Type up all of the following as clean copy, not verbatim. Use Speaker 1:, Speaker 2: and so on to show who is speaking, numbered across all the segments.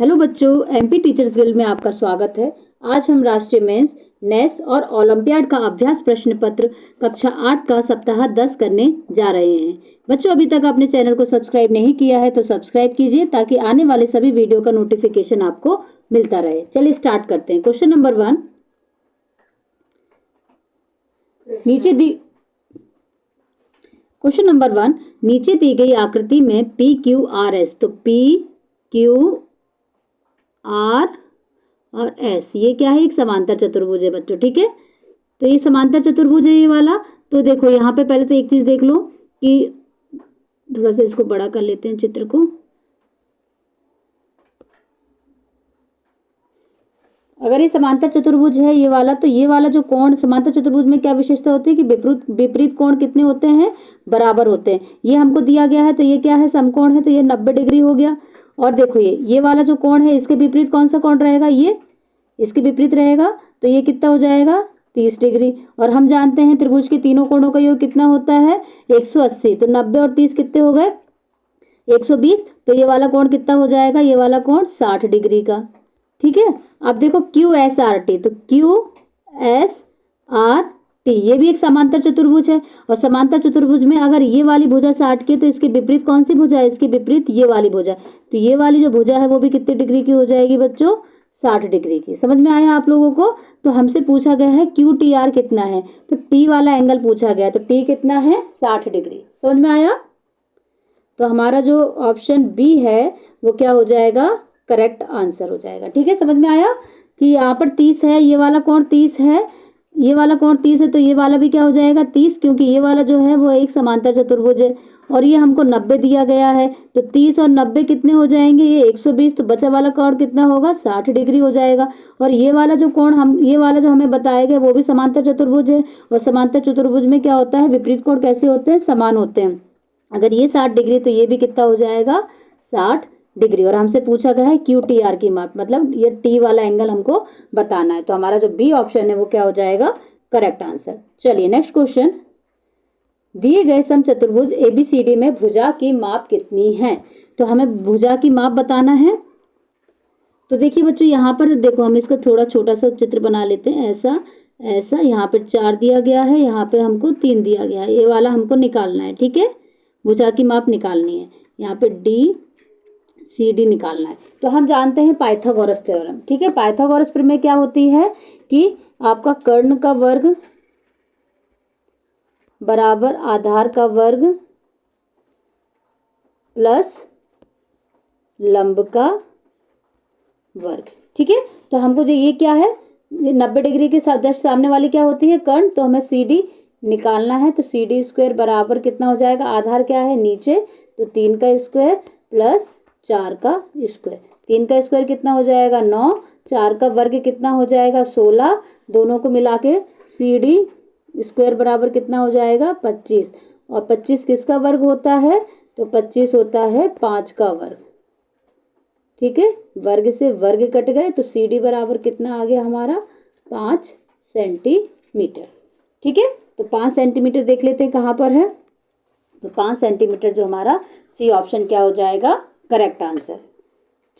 Speaker 1: Hello बच्चों, MP teachers guild में आपका स्वागत है। आज हम राष्ट्रीय मेंस, नेस और ओलंपियाड का अभ्यास प्रश्न पत्र कक्षा 8 का सप्ताह 10 करने जा रहे हैं। बच्चों, अभी तक आपने चैनल को सब्सक्राइब नहीं किया है तो सब्सक्राइब कीजिए ताकि आने वाले सभी वीडियो का नोटिफिकेशन आपको मिलता रहे। चलिए स्टार्ट करते हैं। क्वेश्चन नंबर 1, नीचे दी गई आकृति में पी क्यू आर एस, तो पी क्यू आर और एस ये क्या है? एक समांतर चतुर्भुज है बच्चों। ठीक है, तो ये समांतर चतुर्भुज है ये वाला। तो देखो यहाँ पे पहले तो एक चीज देख लो कि थोड़ा सा इसको बड़ा कर लेते हैं चित्र को। अगर ये समांतर चतुर्भुज है ये वाला, तो ये वाला जो कोण समांतर चतुर्भुज में क्या विशेषता होती है कि विपरीत कोण कितने होते हैं? बराबर होते हैं। ये हमको दिया गया है तो ये क्या है? समकोण है, तो ये 90 डिग्री हो गया। और देखो ये वाला जो कोण है इसके विपरीत कौन सा कोण रहेगा? ये इसके विपरीत रहेगा, तो ये कितना हो जाएगा? 30 डिग्री। और हम जानते हैं त्रिभुज के तीनों कोणों का योग कितना होता है? 180। तो 90 और 30 कितने हो गए? 120। तो ये वाला कोण कितना हो जाएगा? ये वाला कोण 60 डिग्री का। ठीक है, अब देखो क्यू एस आर टी, तो क्यू एस आर टी ये भी एक समांतर चतुर्भुज है। और समांतर चतुर्भुज में अगर ये वाली भुजा 60 की, तो इसके विपरीत कौन सी भुजा है? इसके विपरीत ये वाली भुजा। तो ये वाली जो भुजा है वो भी कितने डिग्री की हो जाएगी बच्चों? 60 डिग्री की। समझ में आया आप लोगों को? तो हमसे पूछा गया है क्यू टी आर कितना है, तो टी वाला एंगल पूछा गया है, तो टी कितना है? 60 डिग्री। समझ में आया? तो हमारा जो ऑप्शन बी है वो क्या हो जाएगा? करेक्ट आंसर हो जाएगा। ठीक है, समझ में आया कि यहाँ पर 30 है, ये वाला कोण 30 है, ये वाला कोण 30 है, तो ये वाला भी क्या हो जाएगा? 30, क्योंकि ये वाला जो है वो एक समांतर चतुर्भुज है। और ये हमको 90 दिया गया है, तो 30 और 90 कितने हो जाएंगे? ये 120। तो बचा वाला कोण कितना होगा? 60 डिग्री हो जाएगा। और ये वाला जो कोण ये वाला जो हमें बताया गया वो भी समांतर चतुर्भुज है। और समांतर चतुर्भुज में क्या होता है? विपरीत कोण कैसे होते हैं? समान होते हैं। अगर ये 60 डिग्री तो ये भी कितना हो जाएगा? 60 डिग्री। और हमसे पूछा गया है क्यू टी आर की माप, मतलब ये टी वाला एंगल हमको बताना है। तो हमारा जो बी ऑप्शन है वो क्या हो जाएगा? Correct answer. चलिए नेक्स्ट क्वेश्चन, दिए गए समचतुर्भुज एबीसीडी में भुजा की माप कितनी है? तो हमें भुजा की माप बताना है। तो देखिए बच्चों, यहाँ पर देखो हम इसका थोड़ा छोटा सा चित्र बना लेते हैं। ऐसा ऐसा, यहाँ पे 4 दिया गया है, यहाँ पे हमको 3 दिया गया है। ये वाला हमको निकालना है। ठीक है, भुजा की माप निकालनी है। यहाँ पे डी सी डी निकालना है। तो हम जानते हैं पाइथागोरस थ्योरम। ठीक है, पाइथागोरस प्रमेय क्या होती है कि आपका कर्ण का वर्ग बराबर आधार का वर्ग प्लस लंब का वर्ग। ठीक है, तो हमको जो ये क्या है? 90 डिग्री के जस्ट सामने वाली क्या होती है? कर्ण। तो हमें सी डी निकालना है। तो सी डी स्क्वायर बराबर कितना हो जाएगा? आधार क्या है? नीचे, तो 3 का स्क्वायर प्लस 4 का स्क्वायर। 3 का स्क्वायर कितना हो जाएगा? 9। 4 का वर्ग कितना हो जाएगा? 16। दोनों को मिला के सी डी स्क्वायर बराबर कितना हो जाएगा? 25। और 25 किसका वर्ग होता है? तो 25 होता है 5 का वर्ग। ठीक है, वर्ग से वर्ग कट गए, तो सी डी बराबर कितना आ गया हमारा? 5 सेंटीमीटर। ठीक है, तो 5 सेंटीमीटर देख लेते हैं कहाँ पर है। तो 5 सेंटीमीटर जो हमारा सी ऑप्शन क्या हो जाएगा? Correct answer.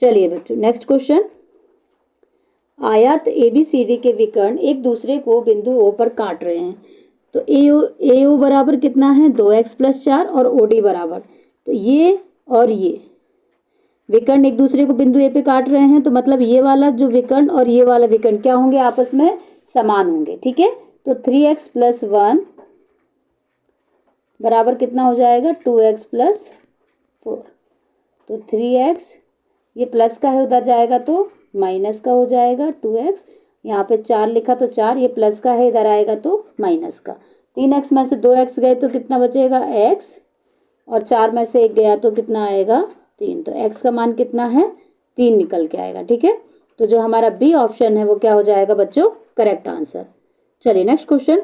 Speaker 1: चलिए बच्चों नेक्स्ट क्वेश्चन, आयत एबीसीडी के विकर्ण एक दूसरे को बिंदु ओ पर काट रहे हैं। तो ए ओ बराबर कितना है? 2x + 4। और ओ डी बराबर, तो ये और ये विकर्ण एक दूसरे को बिंदु ए पे काट रहे हैं, तो मतलब ये वाला जो विकर्ण और ये वाला विकर्ण क्या होंगे? आपस में समान होंगे। ठीक है, तो 3x + 1 बराबर कितना हो जाएगा? 2x + 4। तो 3x ये प्लस का है, उधर जाएगा तो माइनस का हो जाएगा 2x। यहाँ पे 4 लिखा तो 4, ये प्लस का है, इधर आएगा तो माइनस का। 3x में से 2x गए तो कितना बचेगा? x। और 4 में से 1 गया तो कितना आएगा? 3। तो x का मान कितना है? 3 निकल के आएगा। ठीक है, तो जो हमारा बी ऑप्शन है वो क्या हो जाएगा बच्चों? Correct answer. चलिए नेक्स्ट क्वेश्चन,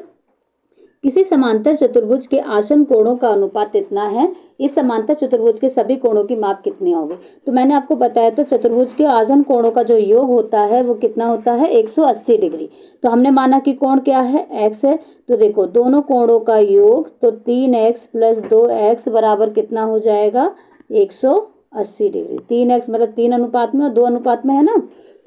Speaker 1: किसी समांतर चतुर्भुज के आसन कोणों का अनुपात इतना है, इस समांतर चतुर्भुज के सभी कोणों की माप कितनी होगी? तो मैंने आपको बताया था चतुर्भुज के आसन कोणों का जो योग होता है वो कितना होता है? 180 डिग्री। तो हमने माना कि कोण क्या है? x है। तो देखो दोनों कोणों का योग, तो 3x + 2x बराबर कितना हो जाएगा? 180 डिग्री। 3x मतलब 3 अनुपात में और 2 अनुपात में है ना,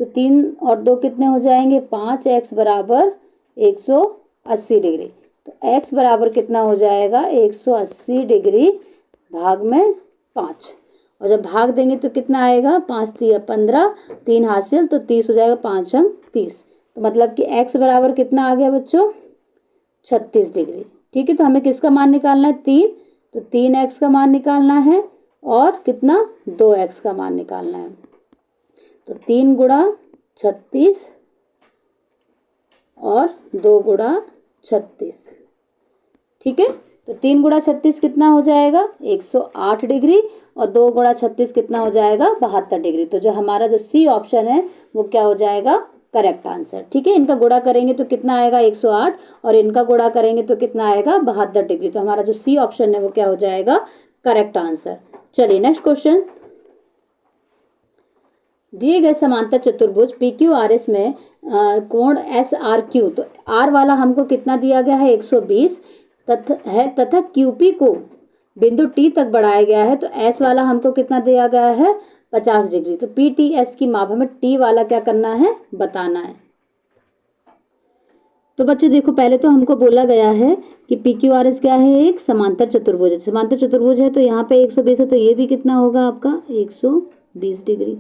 Speaker 1: तो 3 और 2 कितने हो जाएंगे, 5x बराबर 180 डिग्री। तो x बराबर कितना हो जाएगा, 180 डिग्री भाग में 5। और जब भाग देंगे तो कितना आएगा, 5 तिया 15, 3 हासिल तो 30 हो जाएगा, 5 अंक 30। तो मतलब कि x बराबर कितना आ गया बच्चों, 36 डिग्री। ठीक है, तो हमें किसका मान निकालना है, 3, तो 3x का मान निकालना है और कितना, 2x का मान निकालना है। तो 3 गुणा 36 और 2 गुणा 36। ठीक है, तो 3 गुणा 36 कितना हो जाएगा, 108 डिग्री और 2 गुणा 36 कितना हो जाएगा, 72 डिग्री। तो जो हमारा जो सी ऑप्शन है वो क्या हो जाएगा, करेक्ट आंसर। ठीक है, इनका गुणा करेंगे तो कितना आएगा, 108 और इनका गुणा करेंगे तो कितना आएगा, 72 डिग्री। तो हमारा जो सी ऑप्शन है वो क्या हो जाएगा, करेक्ट आंसर। चलिए नेक्स्ट क्वेश्चन। दिए गए समांतर चतुर्भुज PQRS में कोण SRQ, तो R वाला हमको कितना दिया गया है, 120 तथा QP को बिंदु T तक बढ़ाया गया है, तो S वाला हमको कितना दिया गया है, 50 डिग्री। तो PTS की माप हमें T वाला क्या करना है, बताना है। तो बच्चों देखो, पहले तो हमको बोला गया है कि PQRS क्या है, एक समांतर चतुर्भुज है। समांतर चतुर्भुज है तो यहाँ पे 120 है, तो ये भी कितना होगा आपका, 120 डिग्री।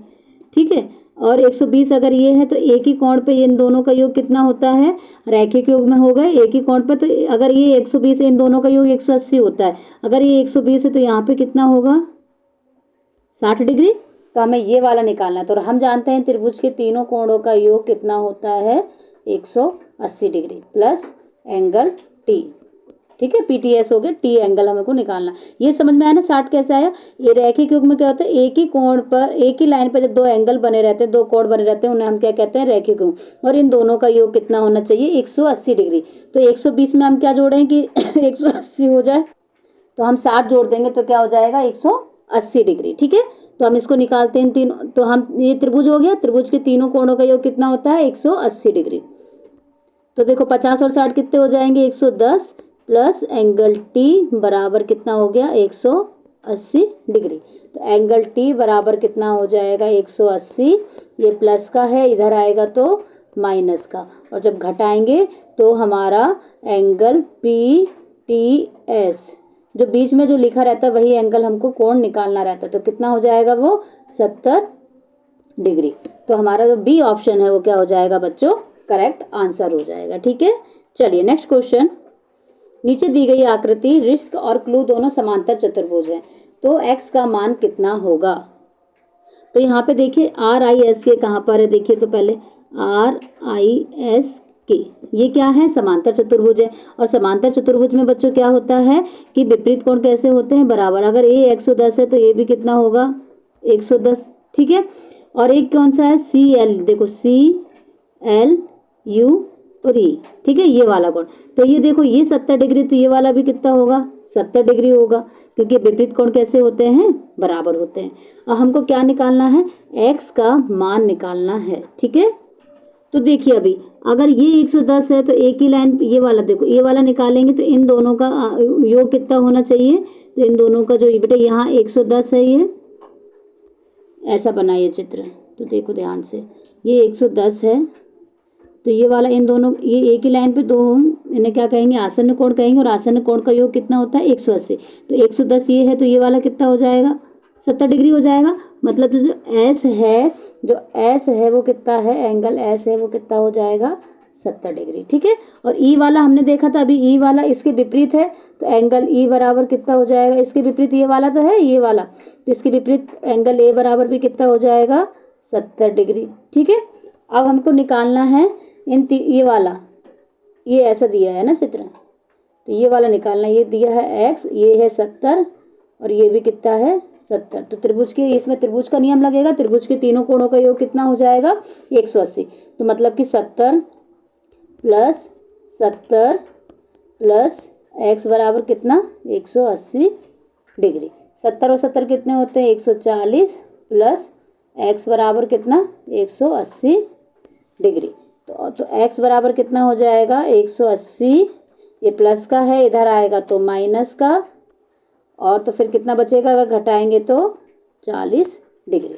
Speaker 1: ठीक है, और 120 अगर ये है तो एक ही कोण पे इन दोनों का योग कितना होता है, रैखिक योग में हो गए एक ही कोण पे। तो अगर ये 120 है, इन दोनों का योग 180 होता है। अगर ये 120 है तो यहाँ पे कितना होगा, 60 डिग्री। तो हमें ये वाला निकालना है। तो हम जानते हैं त्रिभुज के तीनों कोणों का योग कितना होता है, 180 डिग्री प्लस एंगल टी। ठीक है, PTS हो गया, टी एंगल हमको निकालना। ये समझ में आया ना, 60 कैसे आया। ये रैखिक योग में क्या होता है, एक ही कोण पर, एक ही लाइन पर जब दो एंगल बने रहते हैं, दो कोण बने रहते हैं, उन्हें हम क्या कहते हैं, रैखिक योग। और इन दोनों का योग कितना होना चाहिए, 180 डिग्री। तो 120 में हम क्या जोड़ें कि 180 हो जाए, तो हम 60 जोड़ देंगे तो क्या हो जाएगा, 180 डिग्री। ठीक है, तो हम इसको निकालते हैं तीन, तो हम ये त्रिभुज हो गया, त्रिभुज के तीनों कोणों का योग कितना होता है, 180 डिग्री। तो देखो 50 और 60 कितने हो जाएंगे, 110 प्लस एंगल टी बराबर कितना हो गया, 180 डिग्री। तो एंगल टी बराबर कितना हो जाएगा, 180। ये प्लस का है, इधर आएगा तो माइनस का, और जब घटाएंगे तो हमारा एंगल PTS, जो बीच में जो लिखा रहता है वही एंगल हमको कोण निकालना रहता है। तो कितना हो जाएगा वो, 70 डिग्री। तो हमारा जो बी ऑप्शन है वो क्या हो जाएगा बच्चों, करेक्ट आंसर हो जाएगा। ठीक है, चलिए नेक्स्ट क्वेश्चन। नीचे दी गई आकृति रिस्क और क्लू दोनों समांतर चतुर्भुज हैं, तो x का मान कितना होगा। तो यहाँ पे देखिए RISK कहाँ पर है, देखिए तो पहले RISK, ये क्या है, समांतर चतुर्भुज है। और समांतर चतुर्भुज में बच्चों क्या होता है कि विपरीत कोण कैसे होते हैं, बराबर। अगर ये 110 है तो ये भी कितना होगा, 110। ठीक है, और एक कौन सा है, CL, देखो CLU और E। ठीक है, ये वाला कोण, तो ये देखो ये 70 डिग्री, तो ये वाला भी कितना होगा, 70 डिग्री होगा, क्योंकि विपरीत कोण कैसे होते हैं, बराबर होते हैं। और हमको क्या निकालना है, x का मान निकालना है। ठीक है, तो देखिए अभी अगर ये 110 है तो एक ही लाइन, ये वाला देखो, ये वाला निकालेंगे तो इन दोनों का योग कितना होना चाहिए, तो इन दोनों का जो बेटा यहाँ 110 है, ये ऐसा बनाइए चित्र, तो देखो ध्यान से, ये 110 है, तो ये वाला इन दोनों, ये एक ही लाइन पे दो, इन्हें क्या कहेंगे, आसन्न कोण कहेंगे। और आसन्न कोण का योग कितना होता है, 180। तो 110 ये है, तो ये वाला कितना हो जाएगा, 70 डिग्री हो जाएगा। मतलब जो S है, जो S है वो कितना है, एंगल S है वो कितना हो जाएगा, 70 डिग्री। ठीक है, और E वाला हमने देखा था अभी, E वाला इसके विपरीत है, तो एंगल E बराबर कितना हो जाएगा, इसके विपरीत ये वाला तो है, ये वाला, तो इसके विपरीत एंगल A बराबर भी कितना हो जाएगा, 70 डिग्री। ठीक है, अब हमको निकालना है ये वाला, ये ऐसा दिया है ना चित्र, तो ये वाला निकालना, ये दिया है x, ये है 70 और ये भी कितना है, 70। तो त्रिभुज के, इसमें त्रिभुज का नियम लगेगा, त्रिभुज के तीनों कोणों का योग कितना हो जाएगा, 180। तो मतलब कि 70 प्लस 70 प्लस x बराबर कितना, 180 डिग्री। 70 और 70 कितने होते हैं, 140 प्लस x बराबर कितना, 180 डिग्री। तो x बराबर कितना हो जाएगा, 180, ये प्लस का है, इधर आएगा तो माइनस का, और तो फिर कितना बचेगा, अगर घटाएंगे तो 40 डिग्री।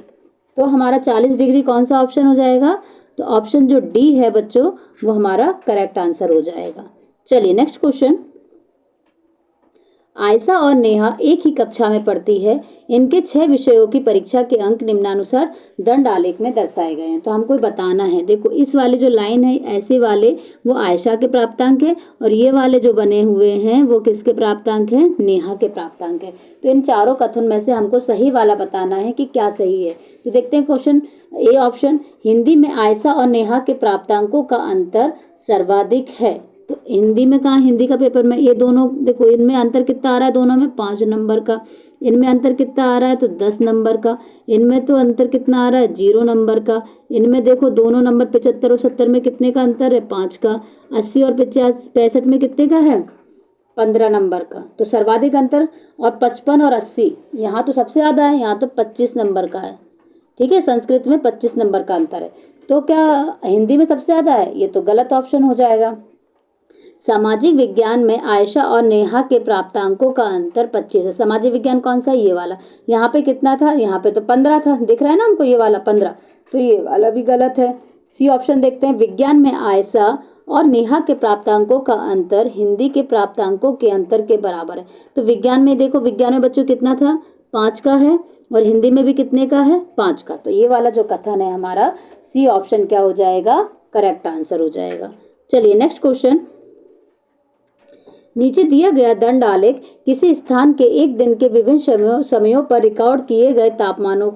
Speaker 1: तो हमारा 40 डिग्री कौन सा ऑप्शन हो जाएगा? तो ऑप्शन जो डी है बच्चों वो हमारा करेक्ट आंसर हो जाएगा। चलिए नेक्स्ट क्वेश्चन। आयशा और नेहा एक ही कक्षा में पढ़ती है। इनके 6 विषयों की परीक्षा के अंक निम्नानुसार दंड आलेख में दर्शाए गए हैं। तो हमको बताना है, देखो इस वाले जो लाइन है ऐसे वाले वो आयशा के प्राप्तांक है और ये वाले जो बने हुए हैं वो किसके प्राप्तांक हैं? नेहा के प्राप्तांक है। तो इन चारों कथन में से हमको सही वाला बताना है कि क्या सही है। तो देखते हैं क्वेश्चन ए ऑप्शन, हिंदी में आयशा और नेहा के प्राप्तांकों का अंतर सर्वाधिक है। तो हिंदी में कहाँ, हिंदी का पेपर में ये दोनों देखो, इनमें अंतर कितना आ रहा है? दोनों में 5 नंबर का। इनमें अंतर कितना आ रहा है? तो 10 नंबर का। इनमें तो अंतर कितना आ रहा है? 0 नंबर का। इनमें देखो दोनों नंबर 75 और 70 में कितने का अंतर है? 5 का। 80 और 65 में कितने का है? 15 नंबर का। तो सर्वाधिक अंतर, और 55 और 80 यहाँ तो सबसे ज़्यादा है, यहाँ तो 25 नंबर का है। ठीक है, संस्कृत में 25 नंबर का अंतर है। तो क्या हिंदी में सबसे ज़्यादा है? ये तो गलत ऑप्शन हो जाएगा। सामाजिक विज्ञान में आयशा और नेहा के प्राप्तांकों का अंतर 25 है। सामाजिक विज्ञान कौन सा? ये वाला। यहाँ पे कितना था? यहाँ पे तो 15 था, दिख रहा है ना हमको ये वाला 15। तो ये वाला भी गलत है। सी ऑप्शन देखते हैं, विज्ञान में आयशा और नेहा के प्राप्तांकों का अंतर हिंदी के प्राप्तांकों के अंतर के बराबर है। तो विज्ञान में देखो, विज्ञान में बच्चों कितना था? 5 का है, और हिंदी में भी कितने का है? 5 का। तो ये वाला जो कथन है हमारा सी ऑप्शन क्या हो जाएगा? करेक्ट आंसर हो जाएगा। चलिए नेक्स्ट क्वेश्चन। नीचे दिया गया दंड आलेख किसी स्थान के एक दिन के विभिन्न समयों पर रिकॉर्ड किए गए तापमानों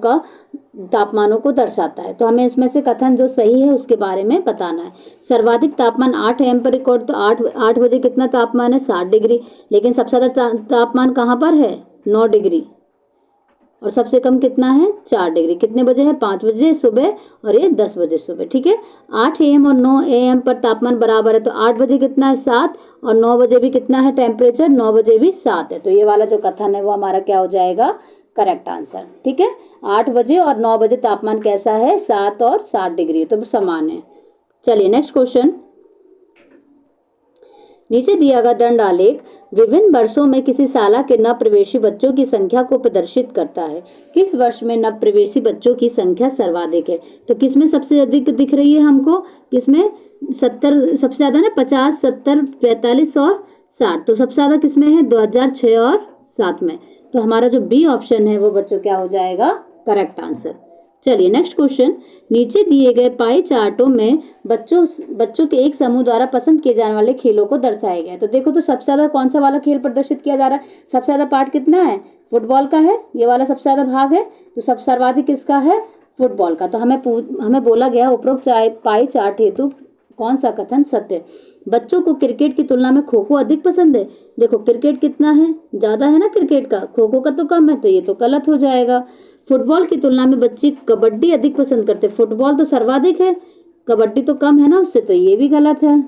Speaker 1: को दर्शाता है। तो हमें इसमें से कथन जो सही है उसके बारे में बताना है। सर्वाधिक तापमान 8 AM पर रिकॉर्ड, तो 8 बजे कितना तापमान है? 60 डिग्री। लेकिन सबसे ज़्यादा तापमान कहाँ पर है? 9 डिग्री। और सबसे कम कितना है? 4 डिग्री। कितने बजे है? 5 बजे सुबह, और ये 10 बजे सुबह। ठीक है, 8 AM और 9 AM पर तापमान बराबर है। तो 8 बजे कितना है? 7, और 9 बजे भी कितना है टेम्परेचर? 9 बजे भी 7 है। तो ये वाला जो कथन है वो हमारा क्या हो जाएगा? Correct answer. ठीक है, 8 बजे और 9 बजे तापमान कैसा है? 7 और 7 डिग्री, तो समान है। चलिए नेक्स्ट क्वेश्चन। नीचे दिया गया दंड आलेख विभिन्न वर्षों में किसी शाला के नव प्रवेशी बच्चों की संख्या को प्रदर्शित करता है। किस वर्ष में नव प्रवेशी बच्चों की संख्या सर्वाधिक है? तो किसमें सबसे अधिक दिख रही है हमको? किसमें? 70 सबसे ज्यादा ना, 50, 70, 45 और 60। तो सबसे ज्यादा किसमें है? 2006 और 7 में। तो हमारा जो बी ऑप्शन है वो बच्चों क्या हो जाएगा? Correct answer. चलिए नेक्स्ट क्वेश्चन। नीचे दिए गए पाई चार्टों में बच्चों के एक समूह द्वारा पसंद किए जाने वाले खेलों को दर्शाया गया है। तो देखो, तो सबसे ज्यादा कौन सा वाला खेल प्रदर्शित किया जा रहा है? सबसे ज्यादा पार्ट कितना है? फुटबॉल का है, ये वाला सबसे ज्यादा भाग है। तो सब सर्वाधिक किसका है? फुटबॉल का। तो हमें बोला गया उपरोक्त पाई चार्ट हेतु कौन सा कथन सत्य है? बच्चों को क्रिकेट की तुलना में खो खो अधिक पसंद है। देखो क्रिकेट कितना है? ज्यादा है ना क्रिकेट का, खो खो का तो कम है। तो ये तो गलत हो जाएगा। फुटबॉल की तुलना में बच्चे कबड्डी अधिक पसंद करते हैं। फुटबॉल तो सर्वाधिक है, कबड्डी तो कम है ना उससे, तो ये भी गलत है।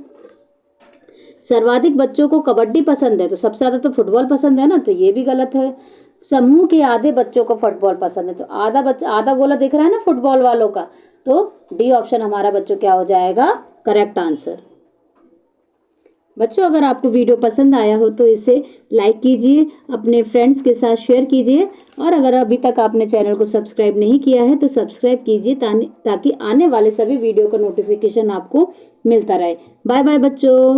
Speaker 1: सर्वाधिक बच्चों को कबड्डी पसंद है, तो सबसे ज्यादा तो फुटबॉल पसंद है ना, तो ये भी गलत है। समूह के आधे बच्चों को फुटबॉल पसंद है, तो आधा गोला दिख रहा है ना फुटबॉल वालों का। तो डी ऑप्शन हमारा बच्चों क्या हो जाएगा? Correct answer. बच्चों अगर आपको वीडियो पसंद आया हो तो इसे लाइक कीजिए, अपने फ्रेंड्स के साथ शेयर कीजिए, और अगर अभी तक आपने चैनल को सब्सक्राइब नहीं किया है तो सब्सक्राइब कीजिए ताकि आने वाले सभी वीडियो का नोटिफिकेशन आपको मिलता रहे। बाय बाय बच्चों।